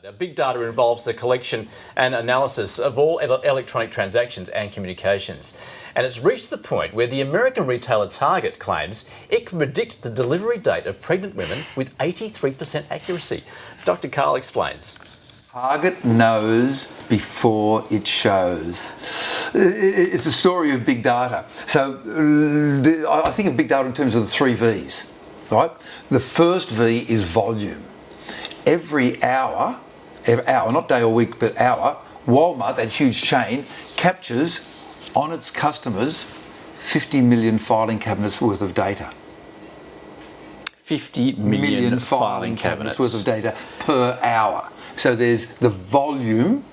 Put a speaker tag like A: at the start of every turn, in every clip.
A: Now, big data involves the collection and analysis of all electronic transactions and communications. And it's reached the point where the American retailer Target claims it can predict the delivery date of pregnant women with 83% accuracy. Dr. Karl explains.
B: Target knows before it shows. It's a story of big data. So I think of big data in terms of the 3 V's, right? The first V is volume. Every hour, not day or week, but hour, Walmart, that huge chain, captures on its customers 50 million filing cabinets worth of data.
A: 50 million filing cabinets
B: worth of data per hour. So there's the volume,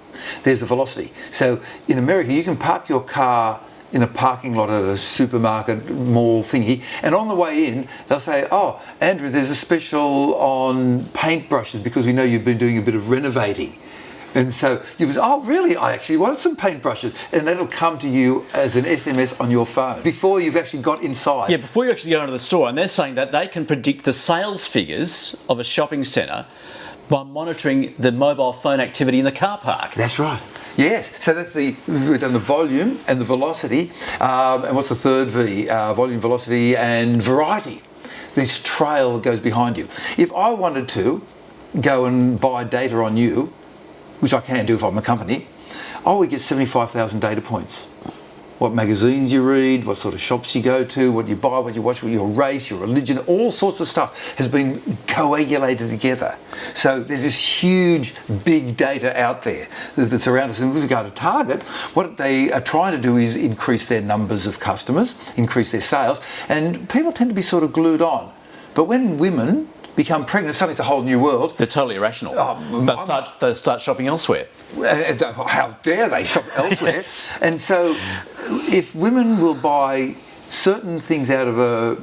B: there's the velocity. So in America, you can park your car in a parking lot at a supermarket, mall thingy, and on the way in, they'll say, "Oh, Andrew, there's a special on paintbrushes because we know you've been doing a bit of renovating." And so you go, "Oh, really? I actually wanted some paintbrushes." And that'll come to you as an SMS on your phone before you've actually got inside.
A: Yeah, before you actually go into the store. And they're saying that they can predict the sales figures of a shopping centre by monitoring the mobile phone activity in the car park.
B: That's right. Yes. So we've done the volume and the velocity. And what's the third V? Volume, velocity, and variety. This trail goes behind you. If I wanted to go and buy data on you, which I can do if I'm a company, I would get 75,000 data points. What magazines you read, what sort of shops you go to, what you buy, what you watch, your race, your religion, all sorts of stuff has been coagulated together. So there's this huge, big data out there that's around us. And with regard to Target, what they are trying to do is increase their numbers of customers, increase their sales, and people tend to be sort of glued on. But when women become pregnant, suddenly it's a whole new world.
A: They're totally irrational. They'll start shopping elsewhere.
B: How dare they shop elsewhere?
A: Yes.
B: And so if women will buy certain things out of a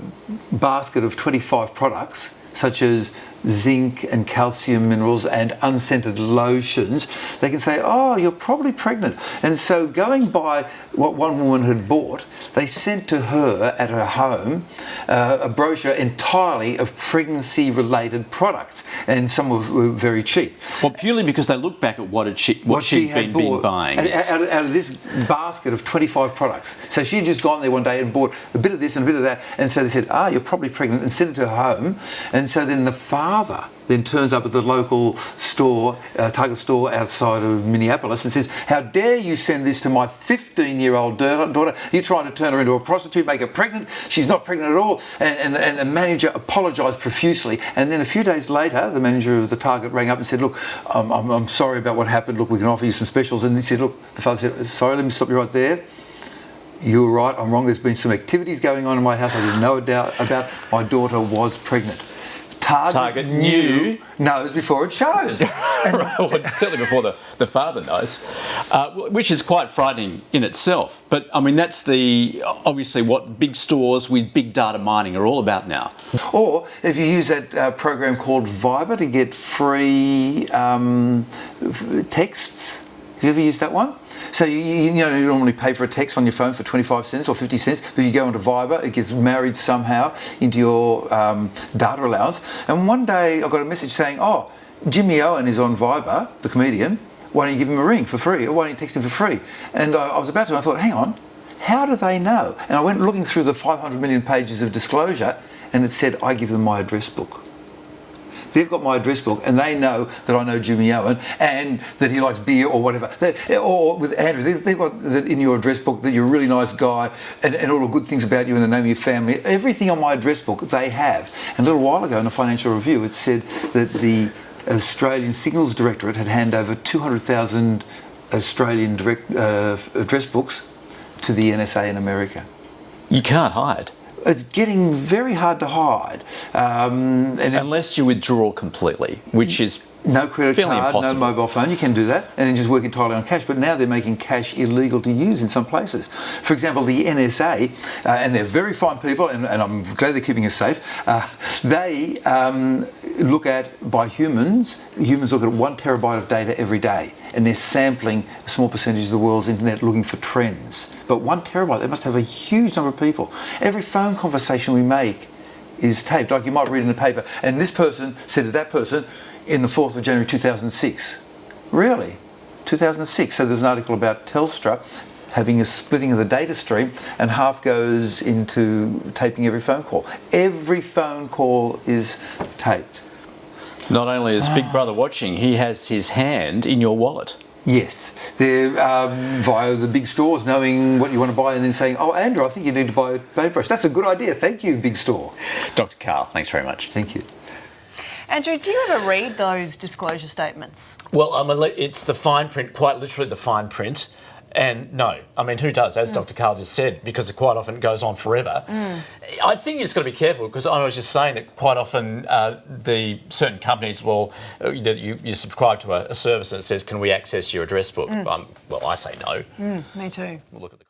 B: basket of 25 products, such as zinc and calcium minerals and unscented lotions, they can say, "Oh, you're probably pregnant." And so going by what one woman had bought, they sent to her at her home a brochure entirely of pregnancy-related products, and some were very cheap.
A: Well, purely because they look back at what she'd been buying.
B: Yes. Out of this basket of 25 products. So she'd just gone there one day and bought a bit of this and a bit of that, and so they said, "You're probably pregnant," and sent it to her home. And so then the father then turns up at the local store, Target store outside of Minneapolis, and says, "How dare you send this to my 15-year-old daughter? You're trying to turn her into a prostitute, make her pregnant. She's not pregnant at all." And the manager apologised profusely. And then a few days later, the manager of the Target rang up and said, "Look, I'm sorry about what happened. Look, we can offer you some specials." And he said, "Look," the father said, "Sorry, let me stop you right there. You were right, I'm wrong. There's been some activities going on in my house I didn't know about. My daughter was pregnant." Target knows before it shows.
A: Well, certainly before the father knows, which is quite frightening in itself. But I mean, that's obviously what big stores with big data mining are all about now.
B: Or if you use that program called Viber to get free texts. Have you ever used that one? So you normally pay for a text on your phone for 25 cents or 50 cents, but you go into Viber, it gets married somehow into your data allowance. And one day I got a message saying, "Oh, Jimmy Owen is on Viber, the comedian. Why don't you give him a ring for free? Or why don't you text him for free?" And I was about to, and I thought, hang on, how do they know? And I went looking through the 500 million pages of disclosure, and it said, "I give them my address book." They've got my address book, and they know that I know Jimmy Owen and that he likes beer or whatever. Or with Andrew, they've got that in your address book that you're a really nice guy and all the good things about you and the name of your family. Everything on my address book they have. And a little while ago in a Financial Review, it said that the Australian Signals Directorate had handed over 200,000 Australian address books to the NSA in America.
A: You can't hide.
B: It's getting very hard to hide.
A: Unless you withdraw completely, which is
B: no credit
A: fairly
B: card,
A: impossible.
B: No mobile phone, you can do that, and then just work entirely on cash. But now they're making cash illegal to use in some places. For example, the NSA, and they're very fine people, and I'm glad they're keeping us safe, they look at, by humans look at 1 terabyte of data every day, and they're sampling a small percentage of the world's internet looking for trends. But 1 terabyte, they must have a huge number of people. Every phone conversation we make is taped. Like you might read in the paper, and this person said to that person in the 4th of January 2006. Really? 2006. So there's an article about Telstra having a splitting of the data stream, and half goes into taping every phone call. Every phone call is taped.
C: Not only is Big Brother watching, he has his hand in your wallet.
B: Yes, they're via the big stores, knowing what you want to buy and then saying, oh, Andrew, I think you need to buy a paintbrush. That's a good idea. Thank you, big store.
C: Dr. Karl, thanks very much.
B: Thank you.
D: Andrew, do you ever read those disclosure statements?
A: Well, it's the fine print, quite literally the fine print. And no, I mean, who does, as Dr. Karl just said, because it quite often goes on forever. I think you just got to be careful, because I was just saying that quite often the certain companies will, you subscribe to a service and it says, can we access your address book? Well, I say no.
D: Me too.
A: We'll look at the